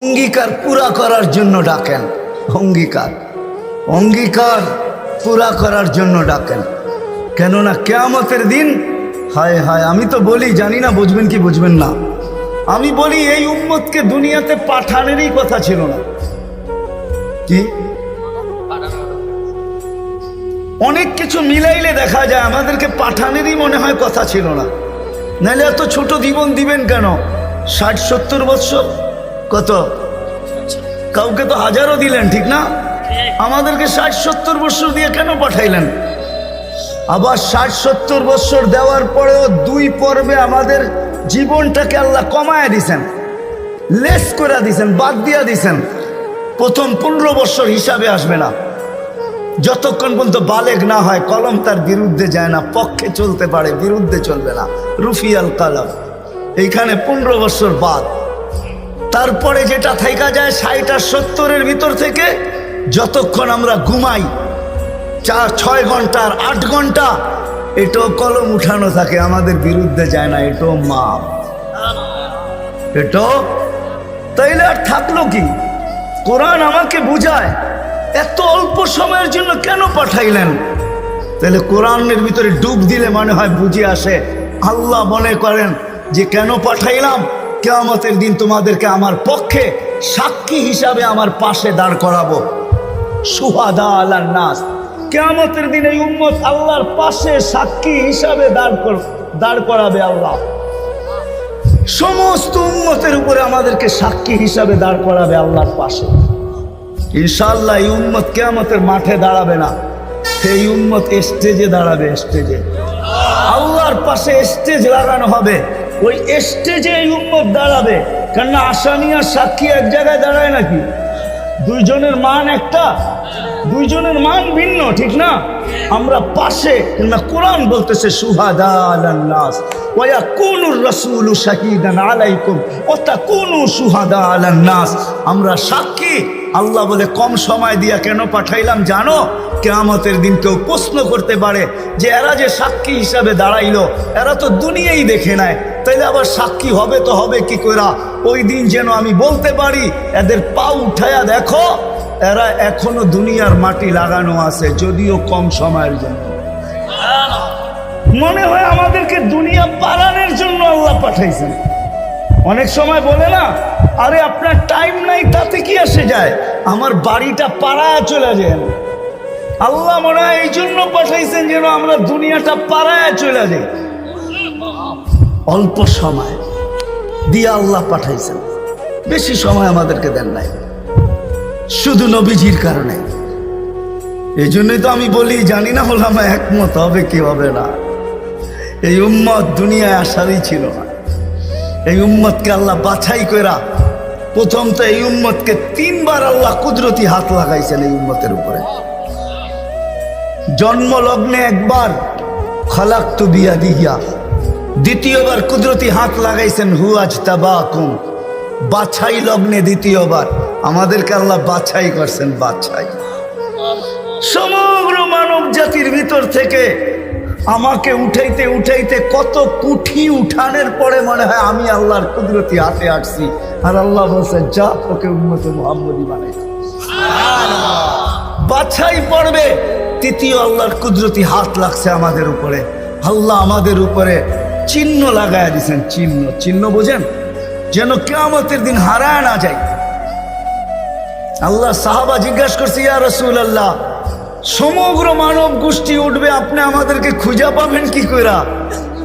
অঙ্গীকার পুরা করার জন্য ডাকেন। অঙ্গীকার পুরা করার জন্য ডাকেন। কেননা কিয়ামতের দিন, হায় হায়, আমি তো বলি, জানি না বুঝবেন কি বুঝবেন না, আমি বলি এই উম্মতকে দুনিয়াতে পাঠানেরই কথা ছিল না। কি অনেক কিছু মিলাইলে দেখা যায় আমাদেরকে পাঠানেরই মনে হয় কথা ছিল না। নাহলে এত ছোট জীবন দিবেন কেন? 60-70 বৎসর, কত কাউকে তো হাজারও দিলেন, ঠিক না? আমাদেরকে 60-70 বৎসর দিয়ে কেন পাঠাইলেন? আবার 60-70 বৎসর দেওয়ার পরেও 2 পর্বে আমাদের জীবনটাকে আল্লাহ কমায় দিছেন, লেস করে দিছেন, বাদ দিয়া দিছেন। প্রথম 15 বৎসর হিসাবে আসবে না, যতক্ষণ পর্যন্ত বালেগ না হয়, কলম তার বিরুদ্ধে যায় না, পক্ষে চলতে পারে, বিরুদ্ধে চলবে না, রুফিয়াল কালাম। এইখানে 15 বৎসর বাদ। তারপরে যেটা থাইকা যায় 60 আর 70-এর ভিতর থেকে, যতক্ষণ আমরা ঘুমাই 4-6 ঘন্টা আর 8 ঘন্টা, এটাও কলম উঠানো থাকে, আমাদের বিরুদ্ধে যায় না, এটাও মাপ, এটাও। তাইলে আর থাকলো কি? কোরআন আমাকে বুঝায় এত অল্প সময়ের জন্য কেন পাঠাইলেন। তাহলে কোরআনের ভিতরে ডুব দিলে মনে হয় বুঝে আসে। আল্লাহ মনে করেন যে কেন পাঠাইলাম, কিয়ামতের দিন তোমাদেরকে আমার পক্ষে সাক্ষী হিসাবে আমার পাশে দাঁড় করাবো। শুহাদা আলান নাস, কিয়ামতের দিন এই উম্মত আল্লাহর পাশে সাক্ষী হিসাবে দাঁড় করাবে আল্লাহ। সমস্ত উম্মতের উপরে আমাদেরকে সাক্ষী হিসাবে দাঁড় করাবে আল্লাহর পাশে। ইনশাআল্লাহ এই উম্মত কিয়ামতের মাঠে দাঁড়াবে না, এই উম্মত স্টেজে দাঁড়াবে। স্টেজে আল্লাহর পাশে স্টেজ লাগানো হবে, ওই স্টেজে এই উম্মত দাঁড়াবে। কেননা আসামি আর সাক্ষী এক জায়গায় দাঁড়ায় নাকি? দুইজনের মান একটা, দুইজনের মান ভিন্ন, ঠিক না? আমরা পাশে, না কোরআন বলতেছে শুহাদা আলান নাস ওয়া ইয়াকুনুর রাসূলু শাহীদান আলাইকুম ওয়া তাকুনু শুহাদা আলান নাস। আমরা সাক্ষী। আল্লাহ বলে কম সময় দিয়া কেন পাঠাইলাম জানো? কিয়ামতের দিন কেউ প্রশ্ন করতে পারে যে এরা যে সাক্ষী হিসাবে দাঁড়াইলো, এরা তো দুনিয়াই দেখে নেয়, তাইলে আবার সাক্ষী হবে তো হবে কি কইরা? ওই দিন যেন আমি বলতে পারি এদের পা উঠায়া দেখো, এরা এখনো দুনিয়ার মাটি লাগানো আছে, যদিও কম সময়ের জন্য। মনে হয় আমাদেরকে দুনিয়া পালানোর জন্য আল্লাহ পাঠাইছেন। অনেক সময় বলে না, আরে আপনার টাইম নাই, তাতে কি আসে যায়, আমার বাড়িটা পাড়ায় চলে যায়। আল্লাহ মনে হয় এই জন্য পাঠাইছেন যেন আমরা দুনিয়াটা পাড়ায় চলে যাই। অল্প সময় দিয়ে আল্লাহ পাঠাইছেন, বেশি সময় আমাদেরকে দেন নাই, শুধু নবীজির কারণে। এই জন্যই তো আমি বলি, জানি না ওলামা একমত হবে কি হবে না, এই উম্মত দুনিয়ায় আসারই ছিল না। এই উম্মতকে আল্লাহ বাছাই কইরা, প্রথম তো এই উম্মতকে 3 বার আল্লাহ কুদরতি হাত লাগাইছেন এই উম্মতের উপরে। জন্মলগ্নে একবার খালাকতু বিয়াদিহি, দ্বিতীয়বার কুদরতি হাত লাগাইছেন হুয়াজতাবাকুম, বাছাই লগ্নে দ্বিতীয়বার আমাদেরকে আল্লাহ বাছাই করছেন। বাছাই সমগ্র মানব জাতির ভিতর থেকে আমাকে উঠাইতে উঠাইতে কত কুঠি উঠানের পরে মনে হয় আমি আল্লাহর কুদরতি হাতে আসছি, আর আল্লাহ বলছে যা তোকে উম্মতে মুহাম্মদী বানাইছে। বাছাই পড়বে তৃতীয় আল্লাহর কুদরতি হাত লাগছে আমাদের উপরে। আল্লাহ আমাদের উপরে চিহ্ন লাগায় দিয়েছেন। চিহ্ন বোঝেন, যেন কিয়ামতের দিন হারায় না যায়। আল্লাহ সাহাবা জিজ্ঞাসা করছে, ইয়া রাসূলুল্লাহ, সমগ্র মানব গোষ্ঠী উঠবে, আপনি আমাদেরকে খুঁজে পাবেন কি কইরা?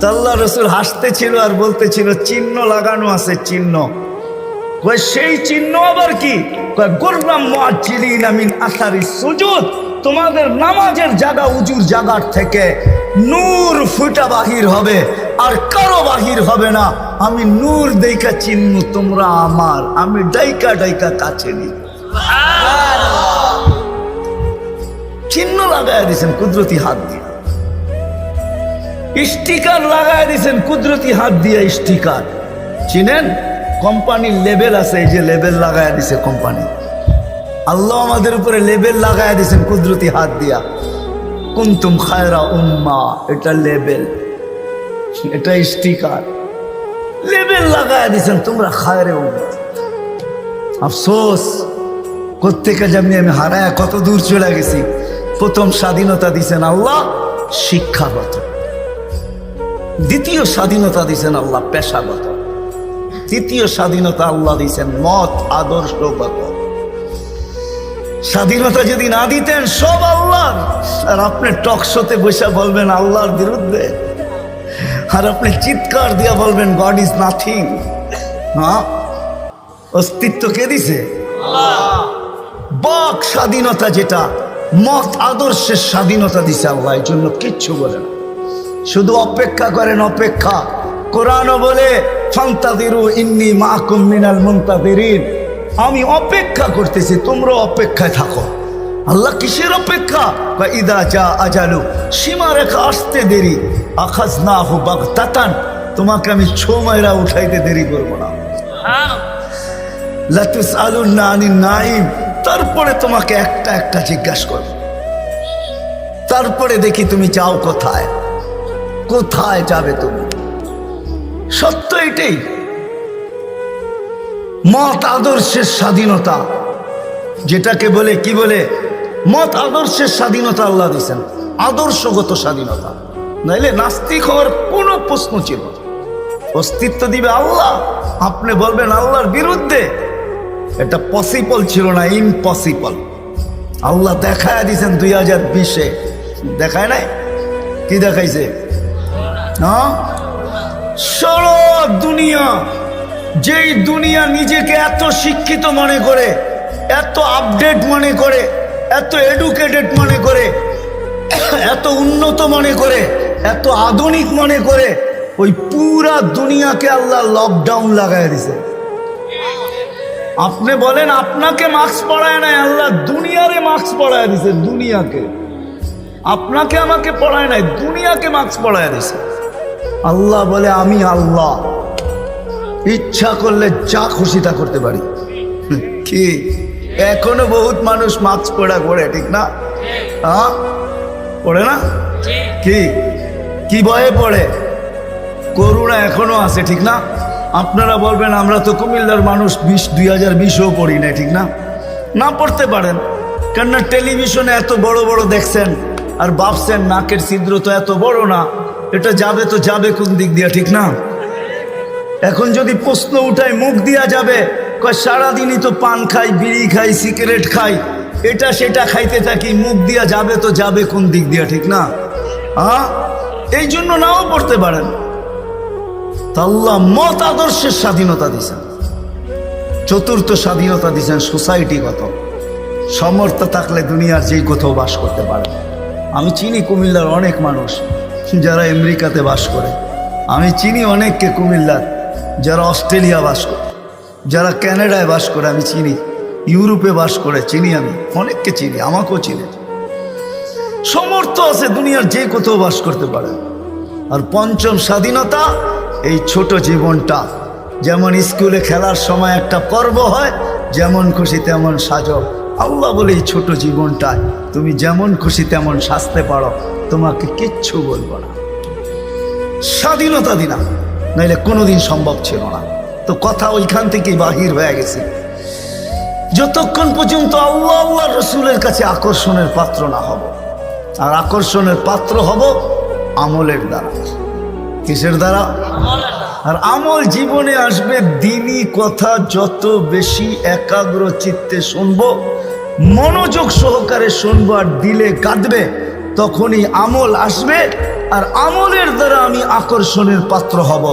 তা আল্লাহ রাসূল হাসতেছিল আর বলতেছিল, চিহ্ন লাগানো আছে, চিহ্ন। কয় সেই চিহ্ন আবার কি? কয় গুররাম মুআজ্জিলিনা মিন আসারিস সুজুদ, তোমাদের নামাজের জায়গা, উজুর জায়গার থেকে নূর ফুটা বাহির হবে, আর কারো বাহির হবে না। আমি নূর দেইকা চিহ্ন, তোমরা আমার, আমি ডাইকা ডাইকা কাছে নি। চিহ্ন লাগায় দিয়েছেন কুদরতি হাত দিয়ে, স্টিকার লাগায় দিয়েছেন কুদরতি হাত দিয়ে। স্টিকার চিনেন? কোম্পানির লেবেল আছে, এই যে লেবেল লাগায় দিছে কোম্পানি। আল্লাহ আমাদের উপরে লেবেল লাগায় দিয়েছেন কুদরতি হাত দিয়া। কুনতুম খায়রা উম্মাহ, এটা লেবেল, এটা স্টিকার, লেবেল লাগায় দিয়েছেন তোমরা খায়রে উম্মাহ। আফসোস কোত্থেকে যেমনি আমি হারায় কত দূর চলে গেছি। প্রথম স্বাধীনতা দিছেন আল্লাহ শিক্ষাগত, দ্বিতীয় স্বাধীনতা দিছেন আল্লাহ পেশাগত, তৃতীয় স্বাধীনতা আল্লাহ দিছেন মত আদর্শগত। স্বাধীনতা যদি না দিতেন সব আল্লাহর, আর আপনি টকশোতে বসে বলবেন আল্লাহর বিরুদ্ধে, আর আপনি চিৎকার দিয়া বলবেন গড ইজ নাথিং। না, অস্তিত্ব কে দিছে? বাক স্বাধীনতা যেটা, মত আদর্শের স্বাধীনতা দিছে আল্লাহ, এই জন্য কিচ্ছু বলে না, শুধু অপেক্ষা করেন অপেক্ষা। কোরআনও বলে ফান্তাযিরু ইন্নী মাআকুম মিনাল মুনতাযিরিন, আমি অপেক্ষা করতেছি তোমরা অপেক্ষায় থাকো। আল্লাহ কিসের অপেক্ষা? ইদা জা আজালু, সীমারেখা আসতে দেরি, আখাযনাহু বাগতাতান, তোমাকে আমি ছো মাইরা উঠাইতে দেরি করবো না। লা তুসআলুন্না আনিন নাঈম, তারপরে তোমাকে একটা একটা জিজ্ঞাসা করব, তারপরে দেখি তুমি যাও কোথায়, কোথায় যাবে তুমি। সত্য এটাই, মত আদর্শের স্বাধীনতা যেটাকে বলে, কি বলে, মত আদর্শের স্বাধীনতা আল্লাহ দিয়েছেন, আদর্শগত স্বাধীনতা, নাইলে নাস্তিক হওয়ার কোনো প্রশ্ন ছিল না। অস্তিত্ব দিবে আল্লাহ, আপনি বলবেন আল্লাহর বিরুদ্ধে, এটা পসিবল ছিল না, ইম্পসিবল। আল্লাহ দেখায় দিয়েছেন 2020-এ, দেখায় নাই? কি দেখাইছে? হ্যাঁ, সারা দুনিয়া, যেই দুনিয়া নিজেকে এত শিক্ষিত মনে করে, এত আপডেট মনে করে, এত এডুকেটেড মনে করে, এত উন্নত মনে করে, এত আধুনিক মনে করে, ওই পুরা দুনিয়াকে আল্লাহ লকডাউন লাগাই দিছে। আপনি বলেন আপনাকে মাস্ক পরায় নাই, আল্লাহ দুনিয়ারে মাস্ক পরায় দিছে, দুনিয়াকে। আপনাকে আমাকে পড়ায় নাই, দুনিয়াকে মাস্ক পরায় দিছে। আল্লাহ বলে আমি আল্লাহ, ইচ্ছা করলে যা খুশি তা করতে পারি। কি এখনো বহুত মানুষ মাস্ক পরা করে, ঠিক না? হ্যাঁ, পড়ে না? কি কি ভয়ে পড়ে? করুণা এখনো আছে, ঠিক না? আপনারা বলবেন আমরা তো কুমিল্লার মানুষ, 2020-ও পড়ি না, ঠিক না? না পড়তে পারেন, কেননা টেলিভিশনে এত বড় বড় দেখছেন, আর ভাবছেন নাকের ছিদ্র তো এত বড় না, এটা যাবে তো যাবে কোন দিক দিয়া, ঠিক না? এখন যদি প্রশ্ন উঠায় মুখ দিয়া যাবে, কয় সারাদিনই তো পান খাই, বিড়ি খাই, সিগারেট খাই, এটা সেটা খাইতে থাকি, মুখ দিয়া যাবে তো যাবে কোন দিক দিয়া, ঠিক না? হ্যাঁ, এই জন্য নাও পড়তে পারেন। আল্লাহ মত আদর্শের স্বাধীনতা দিয়েছেন। চতুর্থ স্বাধীনতা দিয়েছেন সোসাইটিগত, সমর্থ থাকলে দুনিয়ার যেই কোথাও বাস করতে পারে। আমি চিনি কুমিল্লার অনেক মানুষ যারা আমেরিকাতে বাস করে, আমি চিনি অনেককে কুমিল্লার যারা অস্ট্রেলিয়া বাস করে, যারা কানাডায় বাস করে, আমি চিনি ইউরোপে বাস করে, চিনি, আমি অনেককে চিনি, আমাকেও চিনি। সমর্থ আছে, দুনিয়ার যে কোথাও বাস করতে পারে। আর পঞ্চম স্বাধীনতা, এই ছোট জীবনটা, যেমন স্কুলে খেলার সময় একটা পর্ব হয়, যেমন খুশি তেমন সাজো। আল্লাহ বলে এই ছোট জীবনটায় তুমি যেমন খুশি তেমন সাজতে পারো, তোমাকে কিচ্ছু বলবো না। স্বাধীনতা দিলাম, নাইলে কোনোদিন সম্ভব ছিল না। তো কথা ওইখান থেকেই বাহির হয়ে গেছে। যতক্ষণ পর্যন্ত আল্লাহ আল্লাহ রসুলের কাছে আকর্ষণের পাত্র না হব, আর আকর্ষণের পাত্র হব আমলের দ্বারা। কিসের দ্বারা? আর আমল জীবনে আসবে দ্বীনি কথা যত বেশি একাগ্র চিত্তে শুনবো, মনোযোগ সহকারে শুনবো, আর দিলে কাঁদবে, তখনই আমল আসবে। আর আমলের দ্বারা আমি আকর্ষণের পাত্র হব।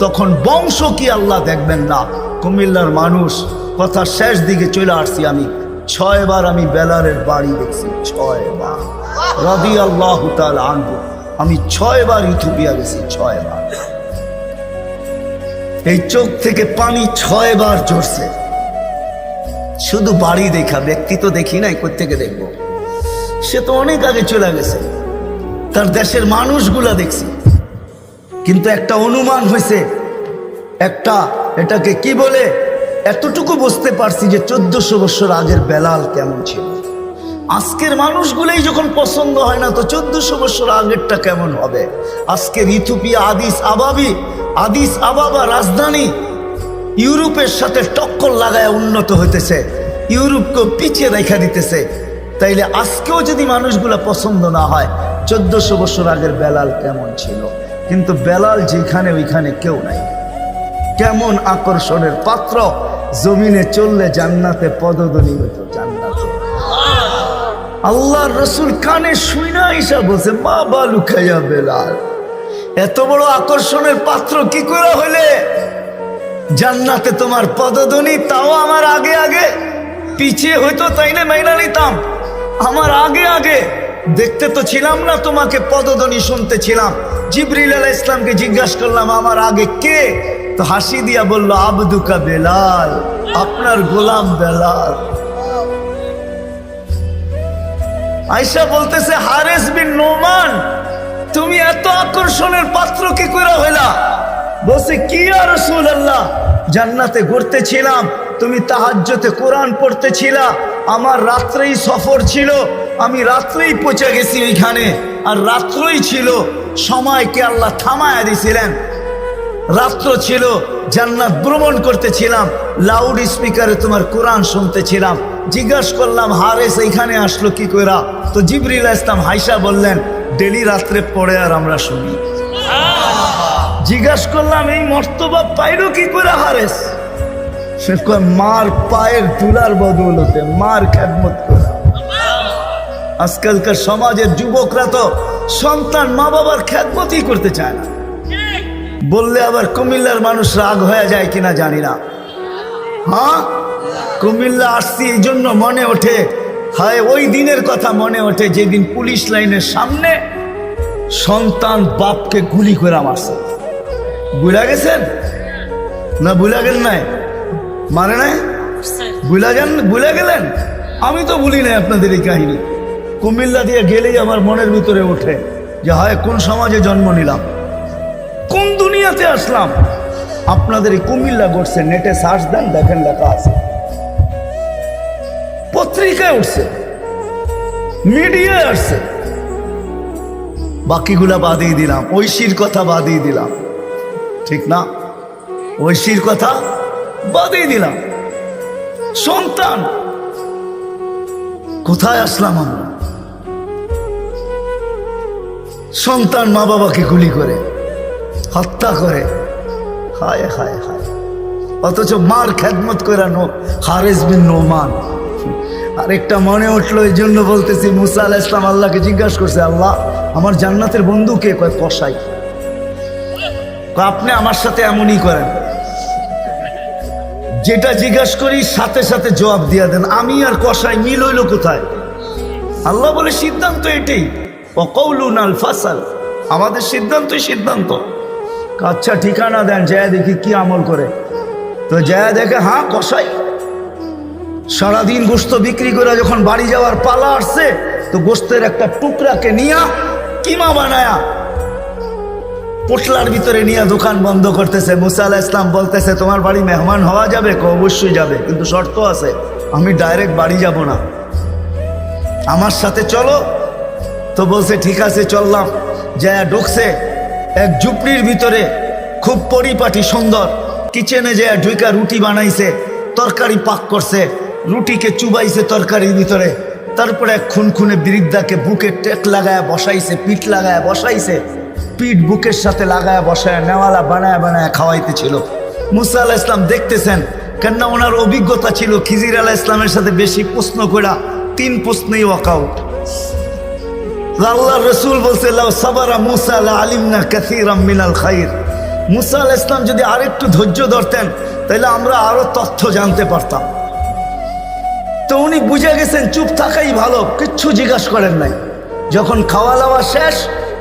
তখন বংশ কি আল্লাহ দেখবেন না। কুমিল্লার মানুষ, কথা শেষ দিকে চলে আসছি, আমি 6 বার আমি বেলালের বাড়ি দেখছি, 6 বার রাদিয়াল্লাহু তাআলা আনহু। আমি 6 বার ইথিওপিয়া গেছি, 6 বার। এই চোখ থেকে পানি 6 বার ঝরছে, শুধু বাড়ি দেখা, ব্যক্তি তো দেখি নাই, কোত্থেকে দেখবো? সে তো অনেক আগে চলে গেছে, তার দেশের মানুষগুলা দেখছি। কিন্তু একটা অনুমান হয়েছে, একটা এটাকে কি বলে, এতটুকু বুঝতে পারছি যে 1400 বছর আগের বেলাল কেমন ছিল। আজকের মানুষগুলোই যখন পছন্দ হয় না, তো 1400 বছর আগেরটা কেমন হবে? আজকের ইথিওপিয়া আদিস আবাবা রাজধানী, ইউরোপের সাথে টক্কর লাগায় উন্নত হইতেছে, ইউরোপকেও পিছিয়ে রেখা দিতেছে। তাইলে আজকেও যদি মানুষগুলা পছন্দ না হয়, 1400 বছর আগের বেলাল কেমন ছিল? কিন্তু বেলাল যেখানে ওইখানে কেউ নাই। কেমন আকর্ষণের পাত্র, জমিনে চললে জান্নাতে পদধ্বনি হতো, জান্নাতে। আল্লাহর রসুল কানে শুইনা ঈশা বলছে, মা বালু খাইয়া বেলাল, এত বড় আকর্ষণের পাত্র কি করে হইলে? জান্নাতে তোমার পদধ্বনি, তাও আমার আগে আগে। পিছিয়ে হইতো তাই না মাইনা নিতাম, আমার আগে আগে। দেখতে তো ছিলাম না তোমাকে, পদধ্বনি শুনতে ছিলাম। জিবরিল আলাইহিস সালামকে জিজ্ঞাসা করলাম আমার আগে কে? তো হাসি দিয়া বলল, আবদুকা বেলাল, আপনার গোলাম বেলাল। আয়েশা বলতেছে, হারেস বিন নোমান, তুমি এত আকর্ষণের পাত্র কি করে হইলা? বলছে, কি ইয়া রাসূলুল্লাহ, জান্নাতে ঘুরতেছিলাম, তুমি তাহাজ্জুদে কোরআন পড়তেছিলা, আমার রাত্রেই সফর ছিল, আমি রাত্রেই পৌঁছে গেছি ওইখানে, আর রাত্রই ছিল, সময়কে আল্লাহ থামায়া দিছিলেন, রাত্র ছিল, জান্নাত ভ্রমণ করতেছিলাম, লাউড স্পিকারে তোমার কোরআন শুনতেছিলাম। জিজ্ঞাসা করলাম, হারেস এইখানে আসলো কি কইরা? তো জিবরিল আলাইহিস সালাম হাইসা বললেন, ডেলি রাত্রে পড়ে আর আমরা শুনি। জিজ্ঞাসা করলাম, এই মর্তবা পাইলো কি করে হারেস? সে কয়, মার পায়ের তুলার বদৌলতে, মার খেদমত করা। আজকালকার সমাজের যুবকরা তো সন্তান মা বাবার খেদমতই করতে চায় না। বললে আবার কুমিল্লার মানুষ রাগ হয়ে যায় কিনা জানি না। হ্যাঁ, কুমিল্লা আসছি এই জন্য মনে ওঠে, হায় ওই দিনের কথা মনে ওঠে যেদিন পুলিশ লাইনের সামনে সন্তান বাপকে গুলি করে মারছে। বুঝা গেছেন না? বুঝা গেল নাই? মানে নাই? বুঝা গেলেন? আমি তো ভুলি নাই আপনাদের এই কাহিনী। কুমিল্লা দিয়ে গেলেই আমার মনের ভিতরে ওঠে যে হায় কোন সমাজে জন্ম নিলাম, কোন দুনিয়াতে আসলাম। আপনাদের এই কুমিল্লা ঘটছে, নেটে সার্চ দেন, দেখেন লেখা আছে, পত্রিকায় উঠছে, মিডিয়ায় আসছে। বাকিগুলা বাদিয়ে দিলাম, ঐশীর কথা বাদিয়ে দিলাম, ঠিক না? ঐশীর কথা বাদিয়ে দিলাম। সন্তান, কোথায় আসলাম আমরা? সন্তান মা বাবাকে গুলি করে, হত্যা করে, হায় হায় হায়। অথচ মার খেদমত করে হারেস বিন নোমান। আরেকটা মনে উঠলো, এই জন্য বলতেছি, মুসা আলাইহিস সালাম আল্লাহকে জিজ্ঞাসা করছে, আল্লাহ আমার জান্নাতের বন্ধু কে? কয় কসাই। আপনি আমার সাথে এমনই করেন, যেটা জিজ্ঞাসা করি সাথে সাথে জবাব দিয়া দেন, আমি আর কসাই মিল হইল কোথায়? আল্লাহ বলে সিদ্ধান্ত এটাই, ওয়াকাউলুন আল ফাসাল, আমাদের সিদ্ধান্তই সিদ্ধান্ত। আচ্ছা ঠিকানা দেন, যায় দেখি কি আমল করে। তো যায় দেখে, হ্যাঁ কসাই। সারাদিন গোস্ত বিক্রি করে যখন বাড়ি যাওয়ার পালা আসছে, তো গোস্তের একটা টুকরাকে নিয়া কিমা বানায়া পোটলার ভিতরে নিয়ে দোকান বন্ধ করতেছে। মুসা আলাইহিস সালাম বলতেছে, তোমার বাড়ি মেহমান হওয়া যাবে? অবশ্যই যাবে, কিন্তু শর্ত আছে, আমি ডাইরেক্ট বাড়ি যাব না, আমার সাথে চলো। তো বলছে ঠিক আছে চললাম। যায় ঢুকছে এক ঝুপড়ির ভিতরে, খুব পরিপাটি সুন্দর। কিচেনে যায় ঢুকা রুটি বানাইছে, তরকারি পাক করছে, রুটিকে চুবাইছে তরকারির ভিতরে। তারপরে এক খুনখুনে বৃদ্ধাকে বুকে টেক লাগায় বসাইছে, পিঠ লাগায় বসাইছে, পিঠ বুকের সাথে লাগায় বসায় নেওয়ালা বানায় বানায় খাওয়াইতেছিল। মুসা আলাইহিস সালাম দেখতেছেন, কেননা ওনার অভিজ্ঞতা ছিল খিজির আলাইহিস সালামের সাথে বেশি প্রশ্ন করা, 3 প্রশ্নেই ওয়াকআউট। আল্লাহর রাসূল বলছে, লাউ সাবারা মুসা লা আলিমনা কাসীরাম মিনাল খাইর। মুসা আলাইহিস সালাম যদি আরেকটু ধৈর্য ধরতেন, তাহলে আমরা আরো তথ্য জানতে পারতাম। তো উনি বুঝে গেছেন চুপ থাকাই ভালো, কিচ্ছু জিজ্ঞাসা করেন নাই। যখন খাওয়া দাওয়া শেষ,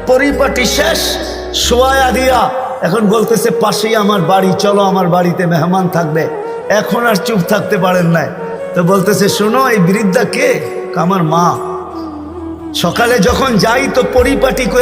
পরিপাটি শেষ, শোয়া দিয়া এখন বলতেছে, পাশেই আমার বাড়ি, চলো আমার বাড়িতে মেহমান থাকবে। এখন আর চুপ থাকতে পারেন নাই। তো বলতেছে, শোনো এই বৃদ্ধা কে? আমার মা। সকালে যখন যাই তো পরিপাটি করে